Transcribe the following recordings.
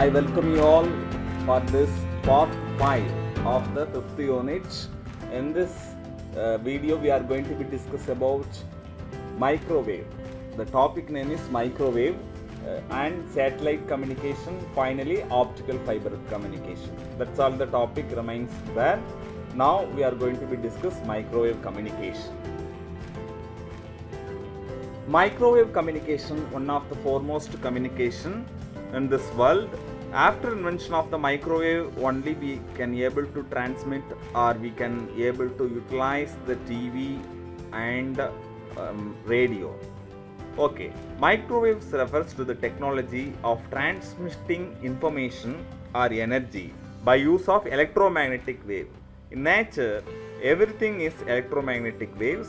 I welcome you all for this part 5 of the 5th unit. In this video, we are going to be discuss about microwave. The topic name is microwave and satellite communication, finally optical fiber communication. That's all the topic remains there. Now we are going to be discuss microwave communication. Microwave communication, one of the foremost communication in this world. After invention of the microwave, only we can able to transmit or we can able to utilize the TV and radio. Okay, microwaves refers to the technology of transmitting information or energy by use of electromagnetic wave. In nature, everything is electromagnetic waves.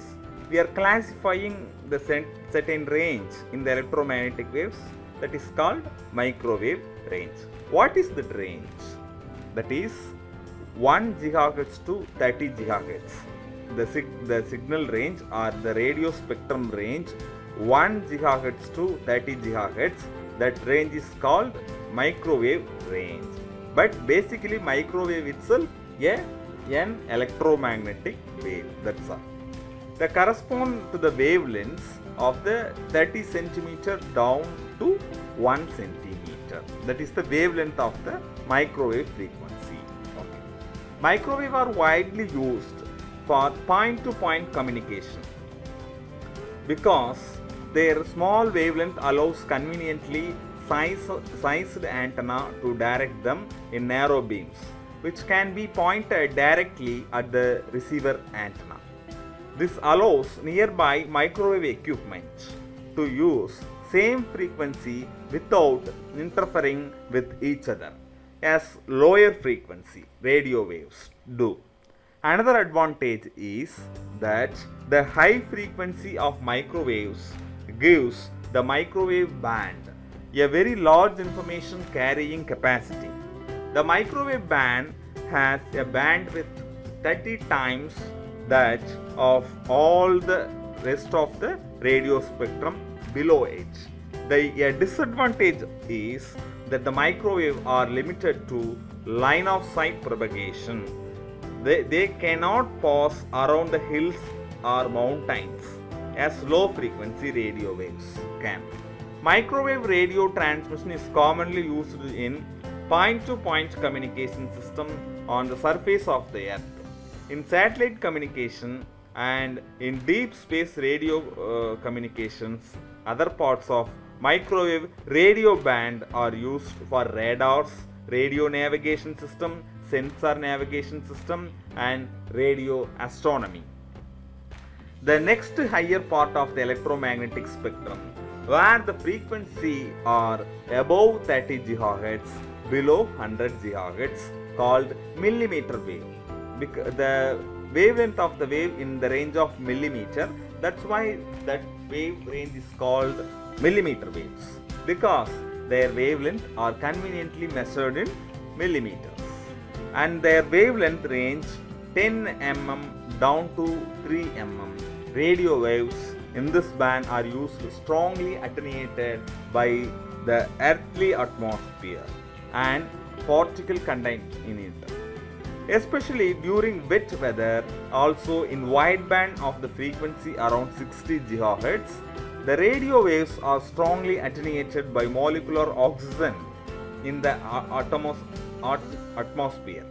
We are classifying the certain range in the electromagnetic waves, that is called microwave range. What is the range? That is 1 GHz to 30 GHz. The signal range or the radio spectrum range 1 GHz to 30 GHz. That range is called microwave range. But basically microwave itself an electromagnetic wave. That's all. They correspond to the wavelengths of the 30 centimeter down to 1 centimeter. That is the wavelength of the microwave frequency. Okay. Microwave are widely used for point-to-point communication because their small wavelength allows conveniently sized antenna to direct them in narrow beams, which can be pointed directly at the receiver antenna. This allows nearby microwave equipment to use same frequency without interfering with each other as lower frequency radio waves do. Another advantage is that the high frequency of microwaves gives the microwave band a very large information carrying capacity. The microwave band has a bandwidth 30 times that of all the rest of the radio spectrum below it. A disadvantage is that the microwave are limited to line of sight propagation. They cannot pass around the hills or mountains as low frequency radio waves can. Microwave radio transmission is commonly used in point-to-point communication system on the surface of the earth, in satellite communication and in deep space radio communications. Other parts of microwave radio band are used for radars, radio navigation system, sensor navigation system and radio astronomy. The next higher part of the electromagnetic spectrum, where the frequency are above 30 GHz, below 100 GHz, called millimeter wave. The wavelength of the wave in the range of millimeter, that's why that wave range is called millimeter waves, because their wavelength are conveniently measured in millimeters, and their wavelength range 10 mm down to 3 mm. Radio waves in this band are used strongly attenuated by the earthly atmosphere and particle contained in it, especially during wet weather. Also in wideband of the frequency around 60 GHz, the radio waves are strongly attenuated by molecular oxygen in the atmosphere.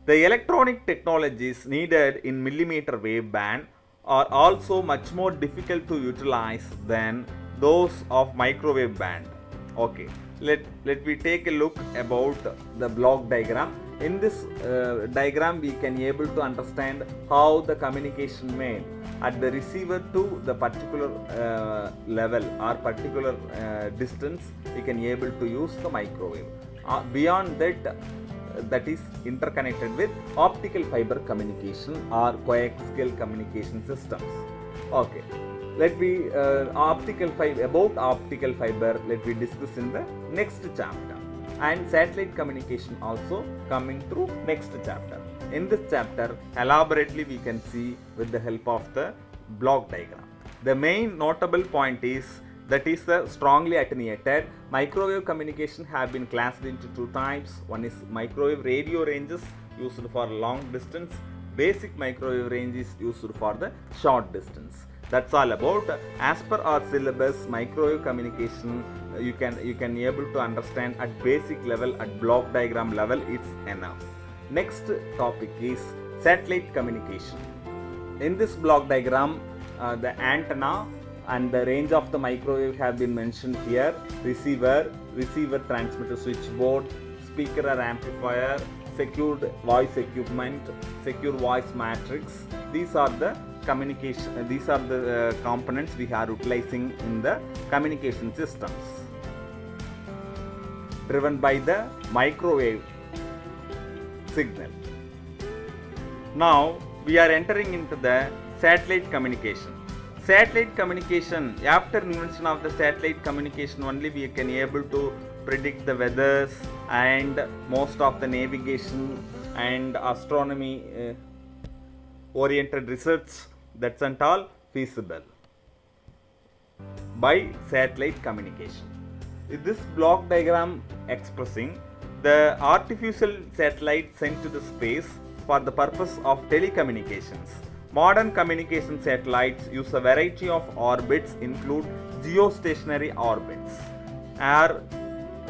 The electronic technologies needed in millimeter wave band are also much more difficult to utilize than those of microwave band. Okay, let me take a look about the block diagram. In this diagram we can able to understand how the communication made at the receiver to the particular level or particular distance. We can able to use the microwave. Beyond that is interconnected with optical fiber communication or coaxial communication systems. Okay, let me about optical fiber let me discuss in the next chapter, and satellite communication also coming through next chapter. In this chapter elaborately we can see with the help of the block diagram. The main notable point is that is the strongly attenuated. Microwave communication have been classed into two types. One is microwave radio ranges used for long distance. Basic microwave range is used for the short distance. That's all about. As per our syllabus, microwave communication you can able to understand at basic level, at block diagram level, it's enough. Next topic is satellite communication. In this block diagram, the antenna and the range of the microwave have been mentioned here. Receiver transmitter switchboard, speaker or amplifier, secured voice equipment, secure voice matrix. These are the communication. These are the components we are utilizing in the communication systems driven by the microwave signal. Now we are entering into the satellite communication. Satellite communication, after invention of the satellite communication only we can able to predict the weathers and most of the navigation and astronomy oriented research, that's and all feasible by satellite communication. This block diagram expressing the artificial satellite sent to the space for the purpose of telecommunications. Modern communication satellites use a variety of orbits, include geostationary orbits, or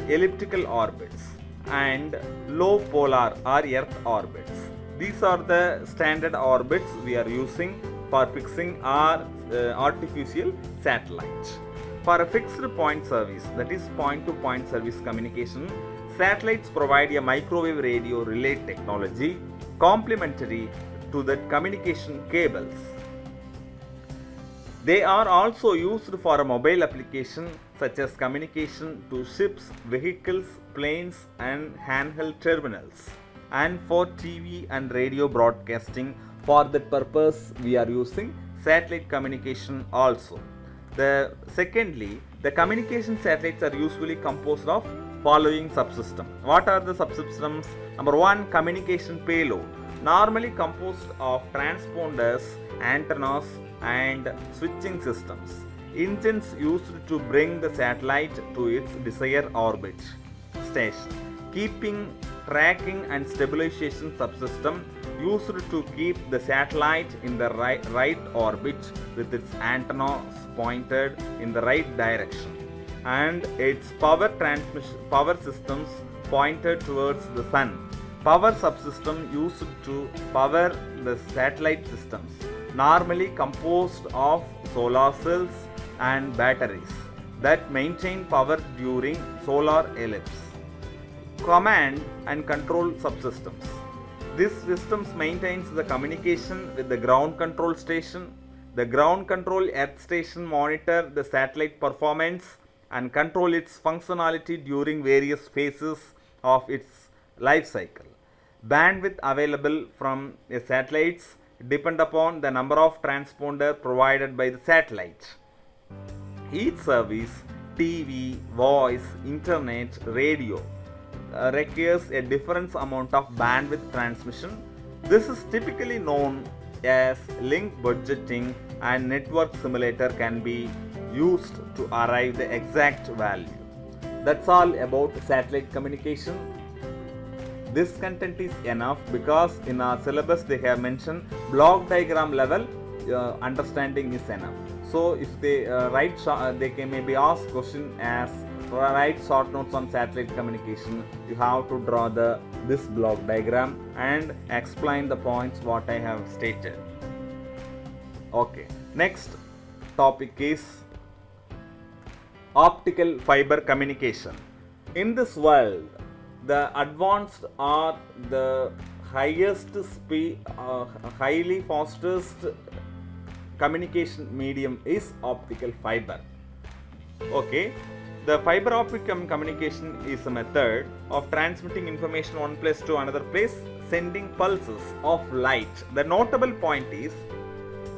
elliptical orbits, and low polar or earth orbits. These are the standard orbits we are using for fixing our artificial satellite. For a fixed point service, that is point to point service communication, satellites provide a microwave radio relay technology complementary to the communication cables. They are also used for a mobile application such as communication to ships, vehicles, planes and handheld terminals, and for TV and radio broadcasting. For that purpose we are using satellite communication also. Secondly, the communication satellites are usually composed of following subsystem. What are the subsystems? Number one, communication payload, normally composed of transponders, antennas and switching systems. Engines used to bring the satellite to its desired orbit station. Tracking and stabilization subsystem used to keep the satellite in the right orbit with its antennas pointed in the right direction, and its power systems pointed towards the sun. Power subsystem used to power the satellite systems, normally composed of solar cells and batteries that maintain power during solar eclipse. Command and control subsystems. This systems maintains the communication with the ground control station. The ground control earth station monitor the satellite performance and control its functionality during various phases of its life cycle. Bandwidth available from the satellites depend upon the number of transponder provided by the satellite. Each service, TV, voice, internet, radio, requires a different amount of bandwidth transmission. This is typically known as link budgeting, and network simulator can be used to arrive the exact value. That's all about satellite communication. This content is enough because in our syllabus they have mentioned block diagram level understanding is enough. So if they they can maybe ask question as write short notes on satellite communication. You have to draw this block diagram and explain the points what I have stated. Okay, next topic is optical fiber communication. In this world, the advanced or the highest speed, highly fastest communication medium is optical fiber. Okay, the fiber optic communication is a method of transmitting information one place to another place, sending pulses of light. The notable point is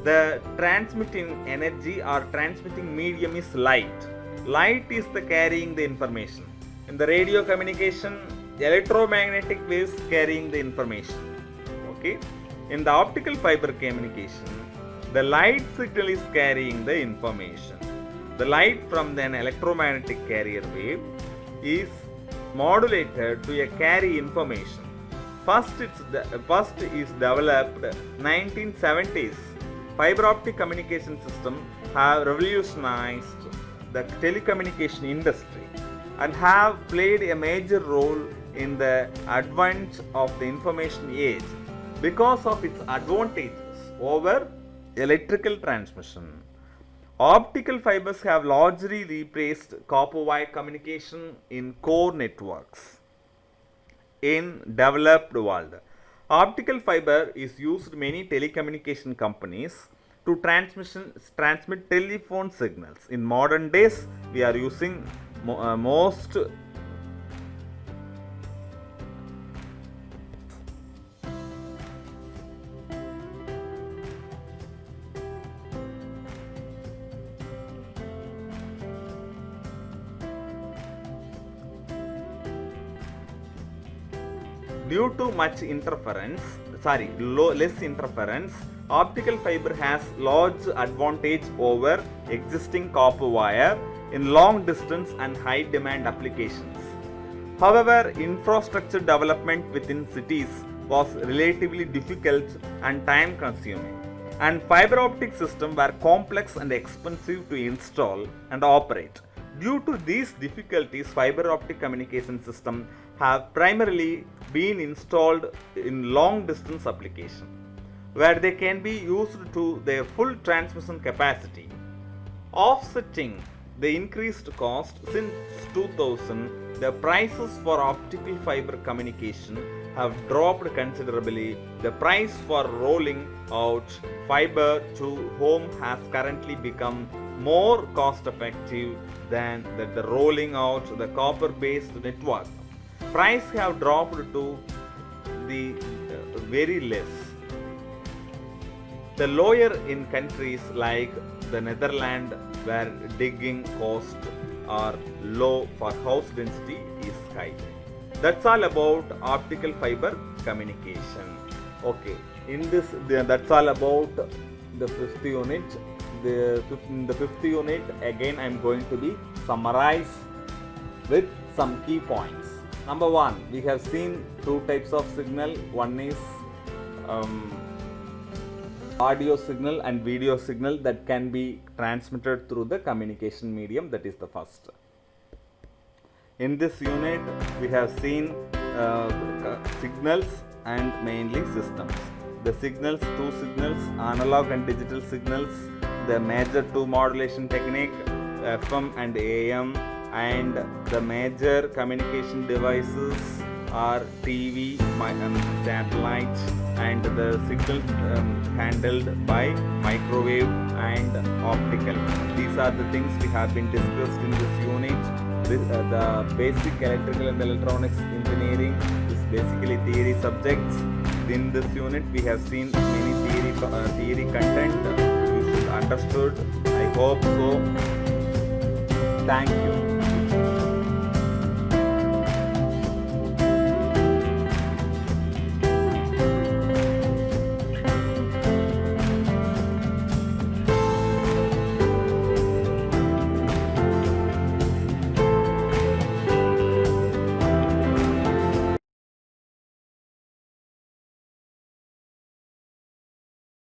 the transmitting energy or transmitting medium is light. Light is the carrying the information. In the radio communication, electromagnetic waves carrying the information. Okay, in the optical fiber communication, the light signal is carrying the information. The light from an electromagnetic carrier wave is modulated to carry information. First is developed 1970s. Fiber optic communication system have revolutionized the telecommunication industry and have played a major role in the advent of the information age because of its advantages over electrical transmission. Optical fibers have largely replaced copper wire communication in core networks in developed world. Optical fiber is used in many telecommunication companies to transmit telephone signals. In modern days, we are using most due to less interference, optical fiber has large advantage over existing copper wire in long distance and high demand applications. However, infrastructure development within cities was relatively difficult and time consuming, and fiber optic systems were complex and expensive to install and operate. Due to these difficulties, fiber optic communication systems have primarily been installed in long distance application where they can be used to their full transmission capacity. Offsetting the increased cost since 2000, the prices for optical fiber communication have dropped considerably. The price for rolling out fiber to home has currently become more cost effective than the rolling out the copper based network. Price have dropped to the very less. The lower in countries like the Netherlands where digging costs are low for house density is high. That's all about optical fiber communication. Okay, that's all about the fifth unit. In the fifth unit, again I am going to be summarize with some key points. Number one, we have seen two types of signal. One is audio signal and video signal that can be transmitted through the communication medium. That is the first. In this unit, we have seen signals and mainly systems. The signals, two signals, analog and digital signals, the major two modulation technique, FM and AM, and the major communication devices are TV, satellite, and the signals handled by microwave and optical. These are the things we have been discussed in this unit. The basic electrical and electronics engineering is basically theory subjects. In this unit, we have seen many theory content. You should understood. I hope so. Thank you.